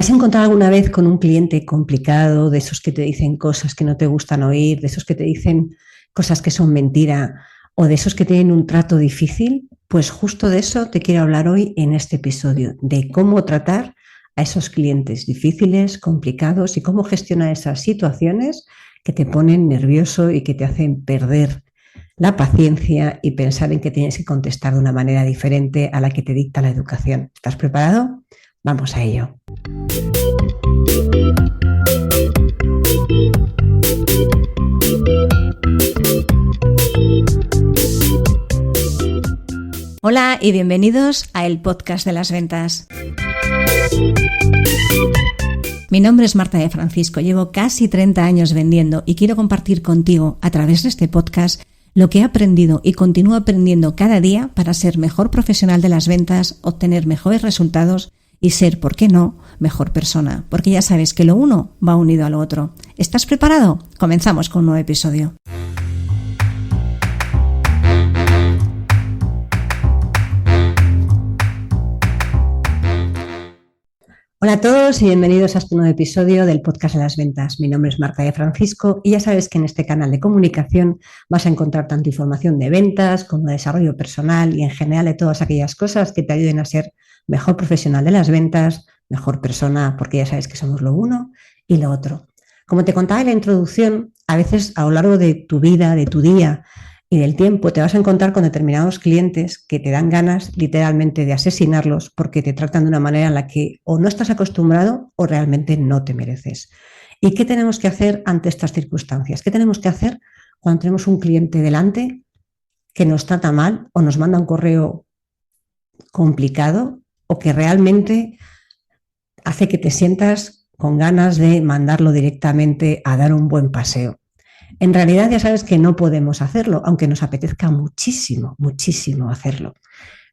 ¿Has encontrado alguna vez con un cliente complicado, de esos que te dicen cosas que no te gustan oír, de esos que te dicen cosas que son mentira o de esos que tienen un trato difícil? Pues justo de eso te quiero hablar hoy en este episodio, de cómo tratar a esos clientes difíciles, complicados y cómo gestionar esas situaciones que te ponen nervioso y que te hacen perder la paciencia y pensar en que tienes que contestar de una manera diferente a la que te dicta la educación. ¿Estás preparado? Vamos a ello. Hola y bienvenidos a el podcast de las ventas. Mi nombre es Marta de Francisco, llevo casi 30 años vendiendo y quiero compartir contigo a través de este podcast lo que he aprendido y continúo aprendiendo cada día para ser mejor profesional de las ventas, obtener mejores resultados y ser, ¿por qué no?, mejor persona, porque ya sabes que lo uno va unido a lo otro. ¿Estás preparado? Comenzamos con un nuevo episodio. Hola a todos y bienvenidos a este nuevo episodio del podcast de las ventas. Mi nombre es Marta de Francisco y ya sabes que en este canal de comunicación vas a encontrar tanto información de ventas como de desarrollo personal y en general de todas aquellas cosas que te ayuden a ser mejor profesional de las ventas, mejor persona, porque ya sabes que somos lo uno y lo otro. Como te contaba en la introducción, a veces a lo largo de tu vida, de tu día y del tiempo te vas a encontrar con determinados clientes que te dan ganas literalmente de asesinarlos porque te tratan de una manera en la que o no estás acostumbrado o realmente no te mereces. ¿Y qué tenemos que hacer ante estas circunstancias? ¿Qué tenemos que hacer cuando tenemos un cliente delante que nos trata mal o nos manda un correo complicado o que realmente hace que te sientas con ganas de mandarlo directamente a dar un buen paseo? En realidad ya sabes que no podemos hacerlo, aunque nos apetezca muchísimo, muchísimo hacerlo.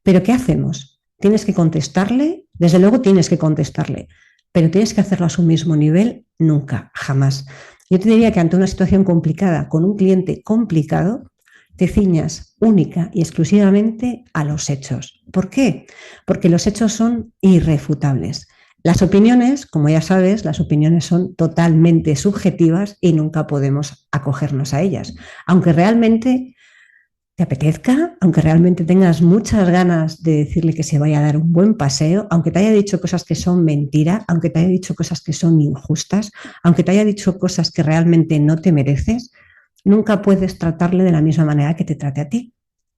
Pero ¿qué hacemos? Tienes que contestarle, desde luego tienes que contestarle, pero tienes que hacerlo a su mismo nivel, nunca, jamás. Yo te diría que ante una situación complicada, con un cliente complicado, te ciñas única y exclusivamente a los hechos. ¿Por qué? Porque los hechos son irrefutables. Las opiniones, como ya sabes, las opiniones son totalmente subjetivas y nunca podemos acogernos a ellas. Aunque realmente te apetezca, aunque realmente tengas muchas ganas de decirle que se vaya a dar un buen paseo, aunque te haya dicho cosas que son mentira, aunque te haya dicho cosas que son injustas, aunque te haya dicho cosas que realmente no te mereces, nunca puedes tratarle de la misma manera que te trate a ti.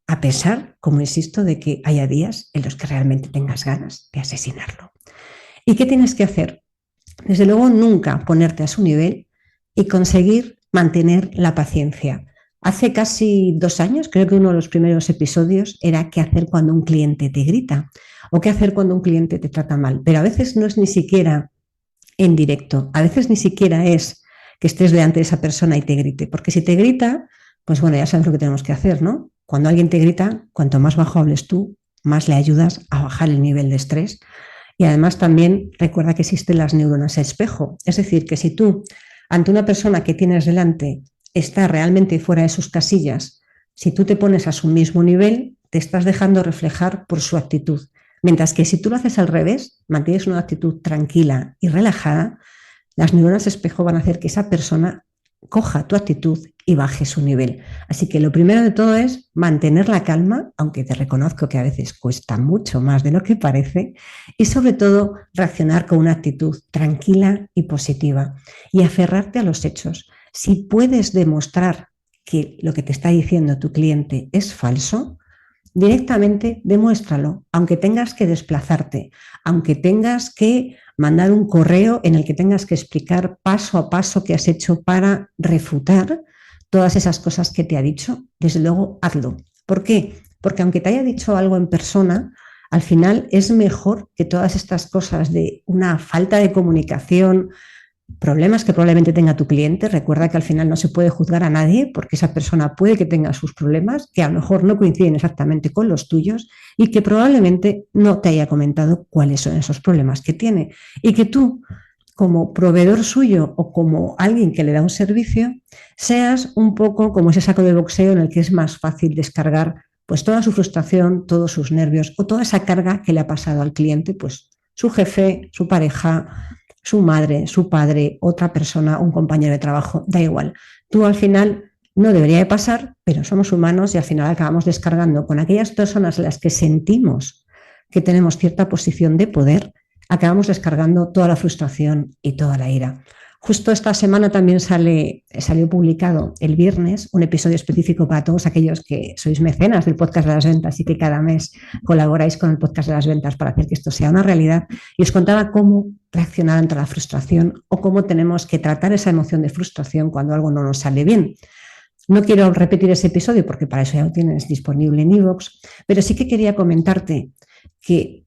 A pesar, como insisto, de que haya días en los que realmente tengas ganas de asesinarlo. ¿Y qué tienes que hacer? Desde luego, nunca ponerte a su nivel y conseguir mantener la paciencia. Hace casi 2 años, creo que uno de los primeros episodios era qué hacer cuando un cliente te grita o qué hacer cuando un cliente te trata mal. Pero a veces no es ni siquiera en directo, a veces ni siquiera es que estés delante de esa persona y te grite, porque si te grita, pues bueno, ya sabes lo que tenemos que hacer, ¿no? Cuando alguien te grita, cuanto más bajo hables tú, más le ayudas a bajar el nivel de estrés. Y además también recuerda que existen las neuronas espejo. Es decir, que si tú, ante una persona que tienes delante, está realmente fuera de sus casillas, si tú te pones a su mismo nivel, te estás dejando reflejar por su actitud. Mientras que si tú lo haces al revés, mantienes una actitud tranquila y relajada, las neuronas espejo van a hacer que esa persona coja tu actitud y baje su nivel. Así que lo primero de todo es mantener la calma, aunque te reconozco que a veces cuesta mucho más de lo que parece, y sobre todo reaccionar con una actitud tranquila y positiva y aferrarte a los hechos. Si puedes demostrar que lo que te está diciendo tu cliente es falso, directamente demuéstralo, aunque tengas que desplazarte, aunque tengas que mandar un correo en el que tengas que explicar paso a paso qué has hecho para refutar todas esas cosas que te ha dicho, desde luego hazlo. ¿Por qué? Porque aunque te haya dicho algo en persona, al final es mejor que todas estas cosas de una falta de comunicación, problemas que probablemente tenga tu cliente. Recuerda que al final no se puede juzgar a nadie porque esa persona puede que tenga sus problemas, que a lo mejor no coinciden exactamente con los tuyos y que probablemente no te haya comentado cuáles son esos problemas que tiene. Y que tú, como proveedor suyo o como alguien que le da un servicio, seas un poco como ese saco de boxeo en el que es más fácil descargar pues toda su frustración, todos sus nervios o toda esa carga que le ha pasado al cliente, pues su jefe, su pareja, su madre, su padre, otra persona, un compañero de trabajo, da igual. Tú al final no debería de pasar, pero somos humanos y al final acabamos descargando con aquellas personas a las que sentimos que tenemos cierta posición de poder, acabamos descargando toda la frustración y toda la ira. Justo esta semana también salió publicado el viernes un episodio específico para todos aquellos que sois mecenas del podcast de las ventas y que cada mes colaboráis con el podcast de las ventas para hacer que esto sea una realidad. Y os contaba cómo reaccionar ante la frustración o cómo tenemos que tratar esa emoción de frustración cuando algo no nos sale bien. No quiero repetir ese episodio porque para eso ya lo tienes disponible en iVoox, pero sí que quería comentarte que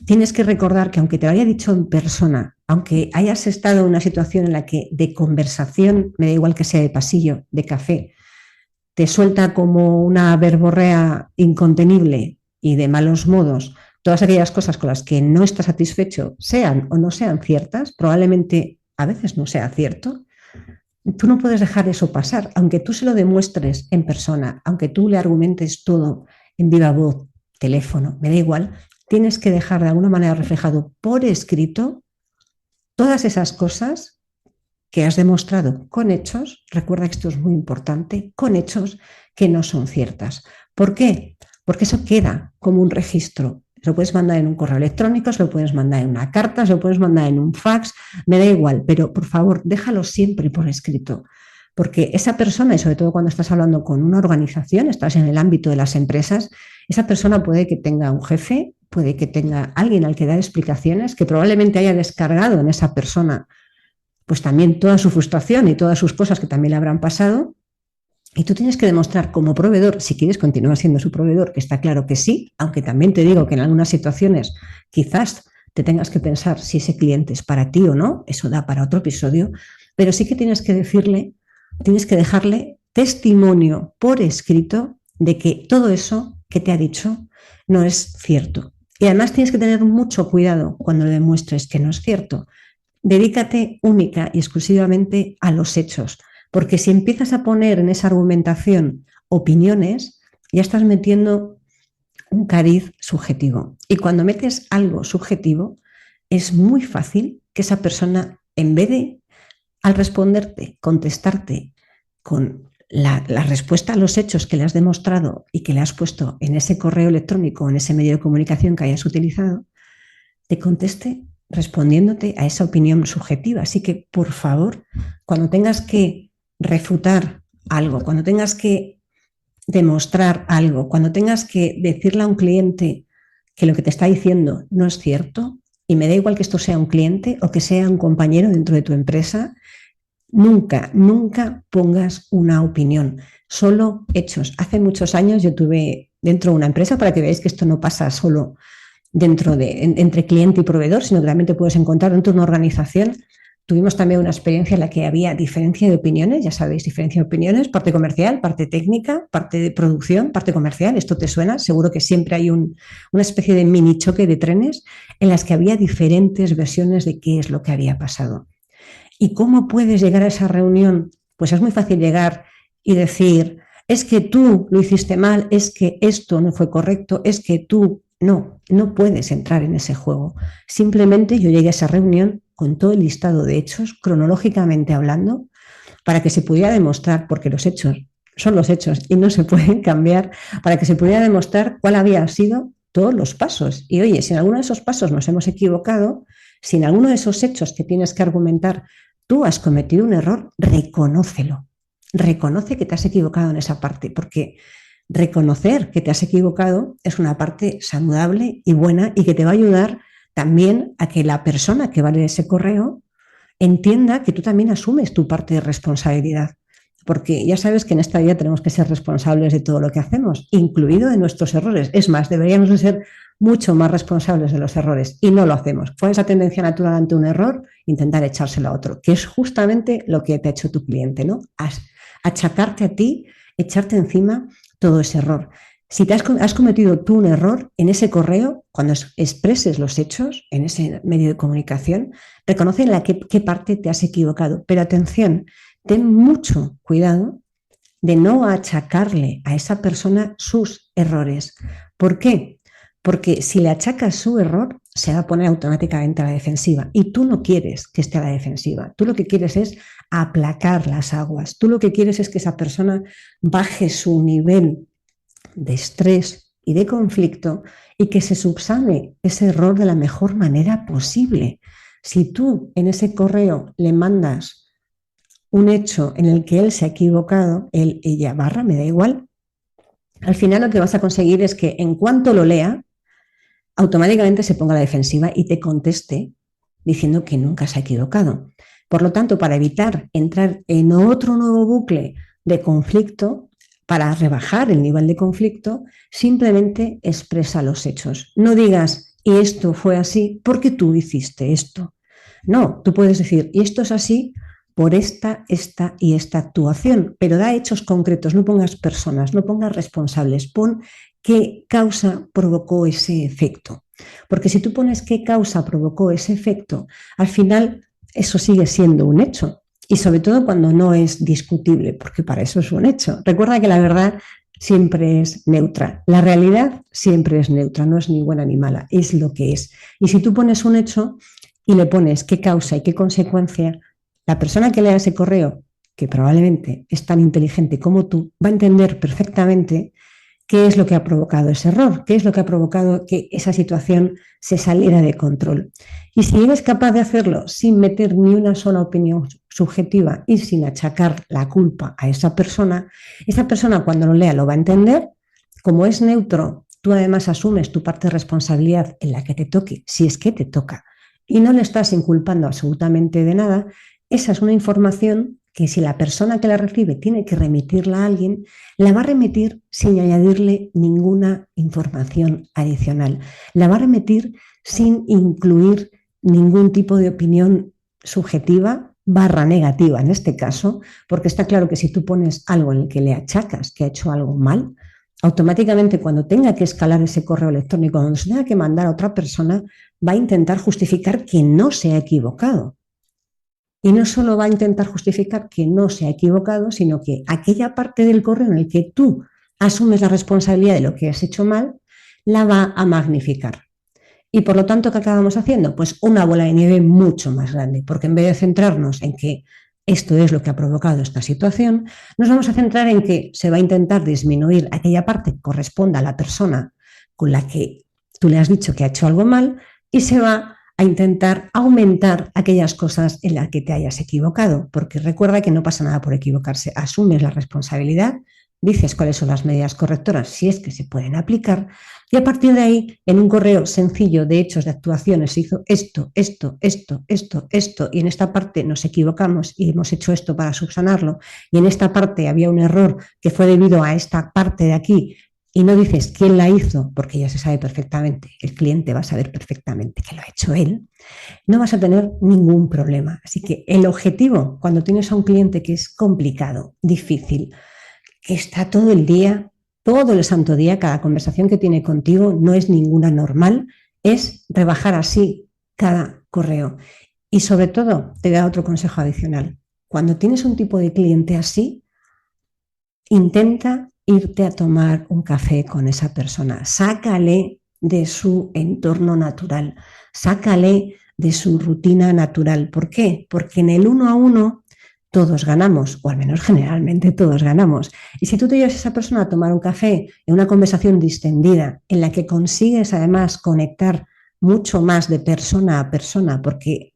tienes que recordar que aunque te lo haya dicho en persona, aunque hayas estado en una situación en la que de conversación, me da igual que sea de pasillo, de café, te suelta como una verborrea incontenible y de malos modos, todas aquellas cosas con las que no estás satisfecho, sean o no sean ciertas, probablemente a veces no sea cierto, tú no puedes dejar eso pasar, aunque tú se lo demuestres en persona, aunque tú le argumentes todo en viva voz, teléfono, me da igual, tienes que dejar de alguna manera reflejado por escrito todas esas cosas que has demostrado con hechos, recuerda que esto es muy importante, con hechos que no son ciertas. ¿Por qué? Porque eso queda como un registro. Lo puedes mandar en un correo electrónico, se lo puedes mandar en una carta, se lo puedes mandar en un fax, me da igual, pero por favor, déjalo siempre por escrito. Porque esa persona, y sobre todo cuando estás hablando con una organización, estás en el ámbito de las empresas, esa persona puede que tenga un jefe, puede que tenga alguien al que dar explicaciones, que probablemente haya descargado en esa persona pues también toda su frustración y todas sus cosas que también le habrán pasado. Y tú tienes que demostrar como proveedor, si quieres continuar siendo su proveedor, que está claro que sí, aunque también te digo que en algunas situaciones quizás te tengas que pensar si ese cliente es para ti o no, eso da para otro episodio, pero sí que tienes que decirle, tienes que dejarle testimonio por escrito de que todo eso que te ha dicho no es cierto. Y además tienes que tener mucho cuidado cuando le demuestres que no es cierto. Dedícate única y exclusivamente a los hechos, porque si empiezas a poner en esa argumentación opiniones, ya estás metiendo un cariz subjetivo. Y cuando metes algo subjetivo, es muy fácil que esa persona, en vez de, al responderte, contestarte con la respuesta a los hechos que le has demostrado y que le has puesto en ese correo electrónico o en ese medio de comunicación que hayas utilizado, te conteste respondiéndote a esa opinión subjetiva. Así que, por favor, cuando tengas que refutar algo, cuando tengas que demostrar algo, cuando tengas que decirle a un cliente que lo que te está diciendo no es cierto, y me da igual que esto sea un cliente o que sea un compañero dentro de tu empresa, nunca, nunca pongas una opinión, solo hechos. Hace muchos años yo tuve dentro de una empresa, para que veáis que esto no pasa solo entre cliente y proveedor, sino que también te puedes encontrar dentro de una organización. Tuvimos también una experiencia en la que había diferencia de opiniones, ya sabéis, diferencia de opiniones, parte comercial, parte técnica, parte de producción, parte comercial. Esto te suena, seguro que siempre hay una especie de mini choque de trenes en las que había diferentes versiones de qué es lo que había pasado. ¿Y cómo puedes llegar a esa reunión? Pues es muy fácil llegar y decir, es que tú lo hiciste mal, es que esto no fue correcto, es que tú... No puedes entrar en ese juego. Simplemente yo llegué a esa reunión con todo el listado de hechos, cronológicamente hablando, para que se pudiera demostrar, porque los hechos son los hechos y no se pueden cambiar, para que se pudiera demostrar cuál había sido todos los pasos. Y oye, si en alguno de esos pasos nos hemos equivocado, si en alguno de esos hechos que tienes que argumentar tú has cometido un error, reconócelo. Reconoce que te has equivocado en esa parte, porque reconocer que te has equivocado es una parte saludable y buena y que te va a ayudar también a que la persona que va a leer ese correo entienda que tú también asumes tu parte de responsabilidad. Porque ya sabes que en esta vida tenemos que ser responsables de todo lo que hacemos, incluido de nuestros errores. Es más, deberíamos de ser mucho más responsables de los errores y no lo hacemos. ¿Cuál es la tendencia natural ante un error? Intentar echárselo a otro, que es justamente lo que te ha hecho tu cliente, ¿no? Achacarte a ti, echarte encima todo ese error. Si has cometido tú un error en ese correo, cuando expreses los hechos en ese medio de comunicación, reconoce en qué parte te has equivocado. Pero atención, ten mucho cuidado de no achacarle a esa persona sus errores. ¿Por qué? Porque si le achacas su error, se va a poner automáticamente a la defensiva y tú no quieres que esté a la defensiva, tú lo que quieres es aplacar las aguas, tú lo que quieres es que esa persona baje su nivel de estrés y de conflicto y que se subsane ese error de la mejor manera posible. Si tú en ese correo le mandas un hecho en el que él se ha equivocado, él, ella, barra, me da igual, al final lo que vas a conseguir es que en cuanto lo lea, automáticamente se ponga a la defensiva y te conteste diciendo que nunca se ha equivocado. Por lo tanto, para evitar entrar en otro nuevo bucle de conflicto, para rebajar el nivel de conflicto, simplemente expresa los hechos. No digas, y esto fue así porque tú hiciste esto. No, tú puedes decir, y esto es así por esta y esta actuación, pero da hechos concretos, no pongas personas, no pongas responsables, pon qué causa provocó ese efecto. Porque si tú pones qué causa provocó ese efecto, al final eso sigue siendo un hecho. Y sobre todo cuando no es discutible, porque para eso es un hecho. Recuerda que la verdad siempre es neutra. La realidad siempre es neutra, no es ni buena ni mala, es lo que es. Y si tú pones un hecho y le pones qué causa y qué consecuencia, la persona que lea ese correo, que probablemente es tan inteligente como tú, va a entender perfectamente qué es lo que ha provocado ese error, qué es lo que ha provocado que esa situación se saliera de control. Y si eres capaz de hacerlo sin meter ni una sola opinión subjetiva y sin achacar la culpa a esa persona cuando lo lea lo va a entender. Como es neutro, tú además asumes tu parte de responsabilidad en la que te toque, si es que te toca, y no le estás inculpando absolutamente de nada. Esa es una información que si la persona que la recibe tiene que remitirla a alguien, la va a remitir sin añadirle ninguna información adicional. La va a remitir sin incluir ningún tipo de opinión subjetiva barra negativa en este caso, porque está claro que si tú pones algo en el que le achacas que ha hecho algo mal, automáticamente cuando tenga que escalar ese correo electrónico, cuando se tenga que mandar a otra persona, va a intentar justificar que no se ha equivocado. Y no solo va a intentar justificar que no se ha equivocado, sino que aquella parte del correo en el que tú asumes la responsabilidad de lo que has hecho mal, la va a magnificar. Y por lo tanto, ¿qué acabamos haciendo? Pues una bola de nieve mucho más grande, porque en vez de centrarnos en que esto es lo que ha provocado esta situación, nos vamos a centrar en que se va a intentar disminuir aquella parte que corresponda a la persona con la que tú le has dicho que ha hecho algo mal y se va a intentar aumentar aquellas cosas en las que te hayas equivocado, porque recuerda que no pasa nada por equivocarse, asumes la responsabilidad, dices cuáles son las medidas correctoras, si es que se pueden aplicar, y a partir de ahí, en un correo sencillo de hechos, de actuaciones, se hizo esto, y en esta parte nos equivocamos y hemos hecho esto para subsanarlo, y en esta parte había un error que fue debido a esta parte de aquí, y no dices quién la hizo, porque ya se sabe perfectamente, el cliente va a saber perfectamente que lo ha hecho él, no vas a tener ningún problema. Así que el objetivo, cuando tienes a un cliente que es complicado, difícil, que está todo el día, todo el santo día, cada conversación que tiene contigo no es ninguna normal, es rebajar así cada correo. Y sobre todo, te voy a dar otro consejo adicional. Cuando tienes un tipo de cliente así, intenta irte a tomar un café con esa persona, sácale de su entorno natural, sácale de su rutina natural. ¿Por qué? Porque en el 1 a 1 todos ganamos, o al menos generalmente todos ganamos. Y si tú te llevas a esa persona a tomar un café en una conversación distendida, en la que consigues además conectar mucho más de persona a persona, porque,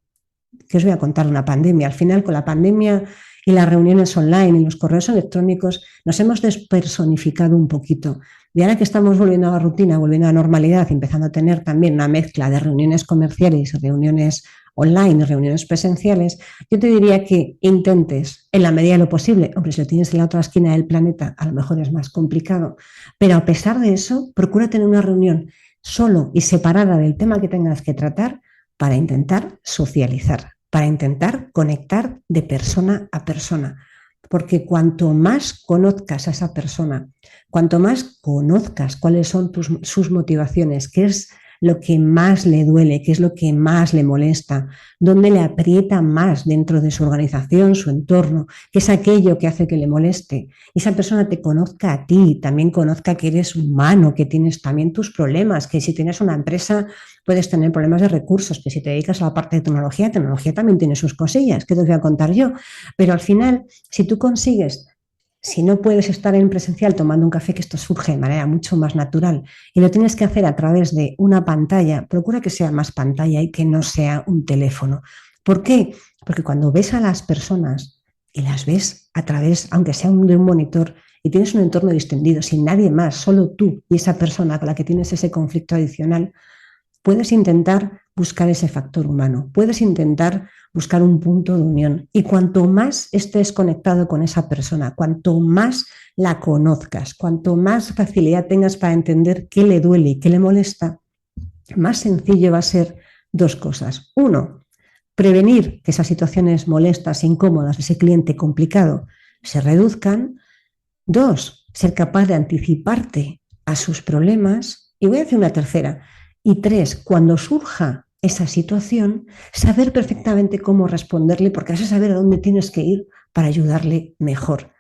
¿qué os voy a contar? Una pandemia. Al final, con la pandemia y las reuniones online y los correos electrónicos, nos hemos despersonificado un poquito. Y ahora que estamos volviendo a la rutina, volviendo a la normalidad, empezando a tener también una mezcla de reuniones comerciales, reuniones online, reuniones presenciales, yo te diría que intentes, en la medida de lo posible, hombre, si lo tienes en la otra esquina del planeta, a lo mejor es más complicado, pero a pesar de eso, procura tener una reunión solo y separada del tema que tengas que tratar para intentar socializar, para intentar conectar de persona a persona. Porque cuanto más conozcas a esa persona, cuanto más conozcas cuáles son sus motivaciones, qué es lo que más le duele, qué es lo que más le molesta, dónde le aprieta más dentro de su organización, su entorno, qué es aquello que hace que le moleste. Y esa persona te conozca a ti, también conozca que eres humano, que tienes también tus problemas, que si tienes una empresa puedes tener problemas de recursos, que si te dedicas a la parte de tecnología también tiene sus cosillas, que te voy a contar yo. Pero al final, si tú consigues, si no puedes estar en presencial tomando un café, que esto surge de manera mucho más natural, y lo tienes que hacer a través de una pantalla, procura que sea más pantalla y que no sea un teléfono. ¿Por qué? Porque cuando ves a las personas y las ves a través, aunque sea de un monitor, y tienes un entorno distendido, sin nadie más, solo tú y esa persona con la que tienes ese conflicto adicional, puedes intentar buscar ese factor humano, puedes intentar buscar un punto de unión. Y cuanto más estés conectado con esa persona, cuanto más la conozcas, cuanto más facilidad tengas para entender qué le duele y qué le molesta, más sencillo va a ser dos cosas. Uno, prevenir que esas situaciones molestas e incómodas de ese cliente complicado se reduzcan. Dos, ser capaz de anticiparte a sus problemas. Y voy a decir una tercera. Y tres, cuando surja esa situación, saber perfectamente cómo responderle, porque vas a saber a dónde tienes que ir para ayudarle mejor.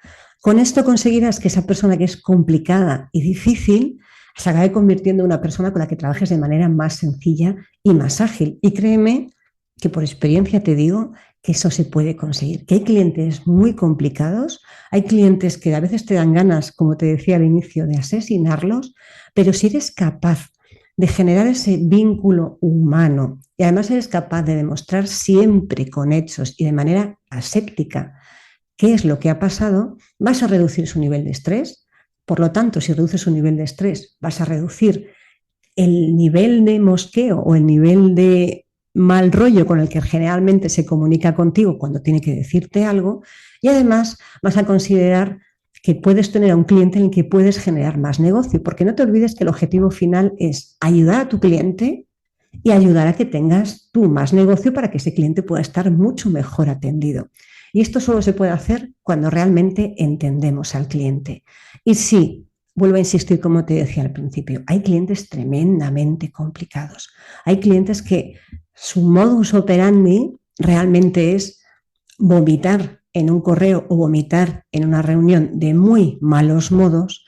Con esto conseguirás que esa persona que es complicada y difícil se acabe convirtiendo en una persona con la que trabajes de manera más sencilla y más ágil. Y créeme que por experiencia te digo que eso se puede conseguir, que hay clientes muy complicados, hay clientes que a veces te dan ganas, como te decía al inicio, de asesinarlos, pero si eres capaz de generar ese vínculo humano y además eres capaz de demostrar siempre con hechos y de manera aséptica qué es lo que ha pasado, vas a reducir su nivel de estrés. Por lo tanto, si reduces su nivel de estrés, vas a reducir el nivel de mosqueo o el nivel de mal rollo con el que generalmente se comunica contigo cuando tiene que decirte algo, y además vas a considerar que puedes tener a un cliente en el que puedes generar más negocio, porque no te olvides que el objetivo final es ayudar a tu cliente y ayudar a que tengas tú más negocio para que ese cliente pueda estar mucho mejor atendido. Y esto solo se puede hacer cuando realmente entendemos al cliente. Y sí, vuelvo a insistir, como te decía al principio, hay clientes tremendamente complicados. Hay clientes que su modus operandi realmente es vomitar en un correo o vomitar en una reunión de muy malos modos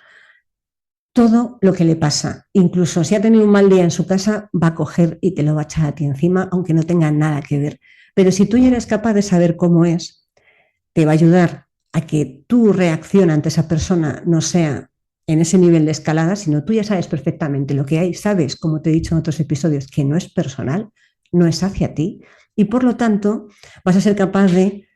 todo lo que le pasa. Incluso si ha tenido un mal día en su casa, va a coger y te lo va a echar a ti encima, aunque no tenga nada que ver. Pero si tú ya eres capaz de saber cómo es, te va a ayudar a que tu reacción ante esa persona no sea en ese nivel de escalada, sino tú ya sabes perfectamente lo que hay, sabes, como te he dicho en otros episodios, que no es personal, no es hacia ti, y por lo tanto vas a ser capaz de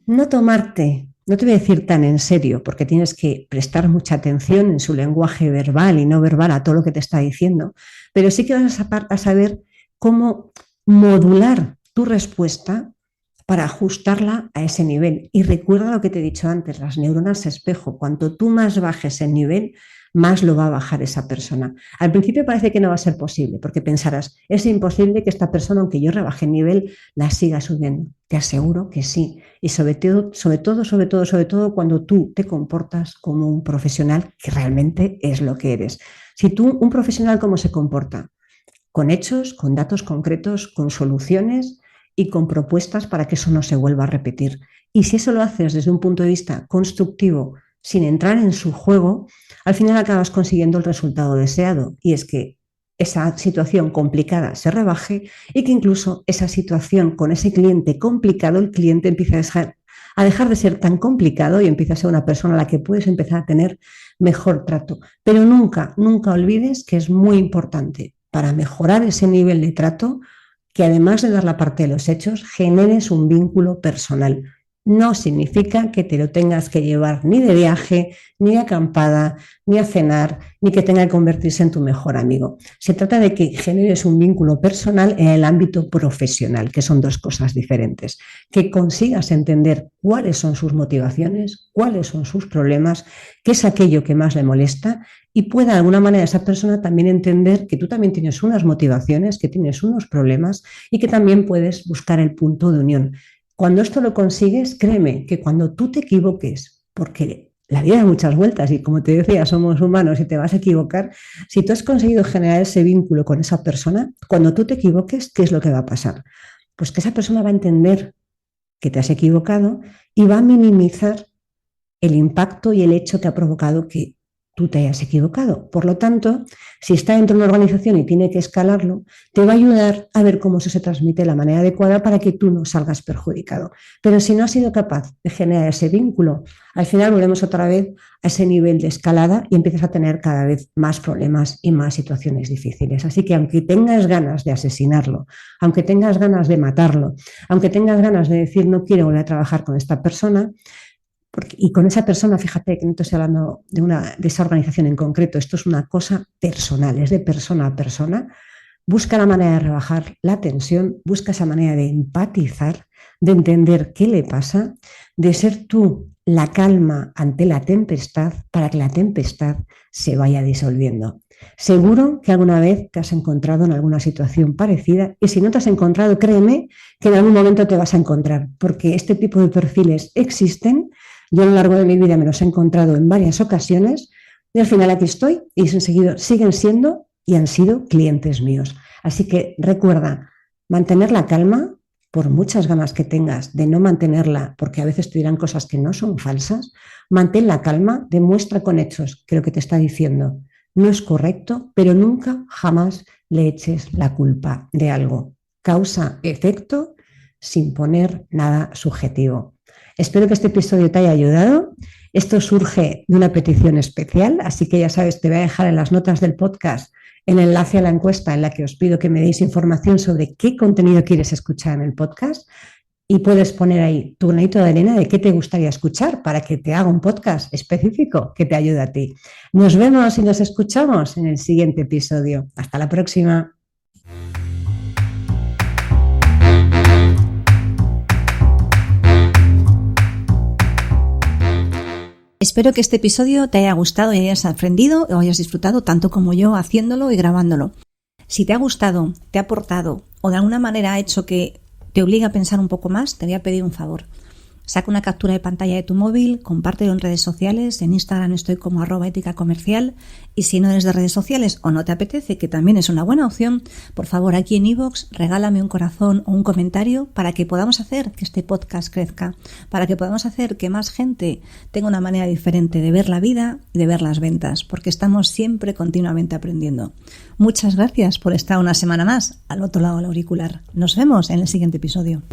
no tomarte, no te voy a decir tan en serio, porque tienes que prestar mucha atención en su lenguaje verbal y no verbal a todo lo que te está diciendo, pero sí que vas a saber cómo modular tu respuesta para ajustarla a ese nivel. Y recuerda lo que te he dicho antes, las neuronas espejo. Cuanto tú más bajes el nivel, más lo va a bajar esa persona. Al principio parece que no va a ser posible, porque pensarás, es imposible que esta persona, aunque yo rebaje el nivel, la siga subiendo. Te aseguro que sí. Y sobre todo, cuando tú te comportas como un profesional que realmente es lo que eres. Si tú, un profesional, ¿cómo se comporta? Con hechos, con datos concretos, con soluciones y con propuestas para que eso no se vuelva a repetir. Y si eso lo haces desde un punto de vista constructivo, sin entrar en su juego, al final acabas consiguiendo el resultado deseado, y es que esa situación complicada se rebaje y que incluso esa situación con ese cliente complicado, el cliente empieza a dejar de ser tan complicado y empieza a ser una persona a la que puedes empezar a tener mejor trato. Pero nunca, nunca olvides que es muy importante para mejorar ese nivel de trato que, además de dar la parte de los hechos, generes un vínculo personal. No significa que te lo tengas que llevar ni de viaje, ni de acampada, ni a cenar, ni que tenga que convertirse en tu mejor amigo. Se trata de que generes un vínculo personal en el ámbito profesional, que son dos cosas diferentes. Que consigas entender cuáles son sus motivaciones, cuáles son sus problemas, qué es aquello que más le molesta, y pueda de alguna manera esa persona también entender que tú también tienes unas motivaciones, que tienes unos problemas y que también puedes buscar el punto de unión. Cuando esto lo consigues, créeme que cuando tú te equivoques, porque la vida da muchas vueltas y, como te decía, somos humanos y te vas a equivocar, si tú has conseguido generar ese vínculo con esa persona, cuando tú te equivoques, ¿qué es lo que va a pasar? Pues que esa persona va a entender que te has equivocado y va a minimizar el impacto y el hecho que ha provocado que tú te hayas equivocado. Por lo tanto, si está dentro de una organización y tiene que escalarlo, te va a ayudar a ver cómo eso se transmite de la manera adecuada para que tú no salgas perjudicado. Pero si no has sido capaz de generar ese vínculo, al final volvemos otra vez a ese nivel de escalada y empiezas a tener cada vez más problemas y más situaciones difíciles. Así que aunque tengas ganas de asesinarlo, aunque tengas ganas de matarlo, aunque tengas ganas de decir no quiero volver a trabajar con esta persona, y con esa persona, fíjate que no estoy hablando de esa organización en concreto, esto es una cosa personal, es de persona a persona. Busca la manera de rebajar la tensión, busca esa manera de empatizar, de entender qué le pasa, de ser tú la calma ante la tempestad para que la tempestad se vaya disolviendo. Seguro que alguna vez te has encontrado en alguna situación parecida y si no te has encontrado, créeme que en algún momento te vas a encontrar, porque este tipo de perfiles existen. Yo a lo largo de mi vida me los he encontrado en varias ocasiones y al final aquí estoy y siguen siendo y han sido clientes míos. Así que recuerda, mantener la calma, por muchas ganas que tengas de no mantenerla, porque a veces te dirán cosas que no son falsas, mantén la calma, demuestra con hechos que lo que te está diciendo no es correcto, pero nunca, jamás le eches la culpa de algo. Causa, efecto, sin poner nada subjetivo. Espero que este episodio te haya ayudado. Esto surge de una petición especial, así que ya sabes, te voy a dejar en las notas del podcast el enlace a la encuesta en la que os pido que me deis información sobre qué contenido quieres escuchar en el podcast y puedes poner ahí tu granito de arena de qué te gustaría escuchar para que te haga un podcast específico que te ayude a ti. Nos vemos y nos escuchamos en el siguiente episodio. Hasta la próxima. Espero que este episodio te haya gustado y hayas aprendido o hayas disfrutado tanto como yo haciéndolo y grabándolo. Si te ha gustado, te ha aportado o de alguna manera ha hecho que te obligue a pensar un poco más, te voy a pedir un favor. Saca una captura de pantalla de tu móvil, compártelo en redes sociales, en Instagram estoy como @éticacomercial y si no eres de redes sociales o no te apetece, que también es una buena opción, por favor aquí en iVoox regálame un corazón o un comentario para que podamos hacer que este podcast crezca, para que podamos hacer que más gente tenga una manera diferente de ver la vida y de ver las ventas, porque estamos siempre continuamente aprendiendo. Muchas gracias por estar una semana más al otro lado del auricular. Nos vemos en el siguiente episodio.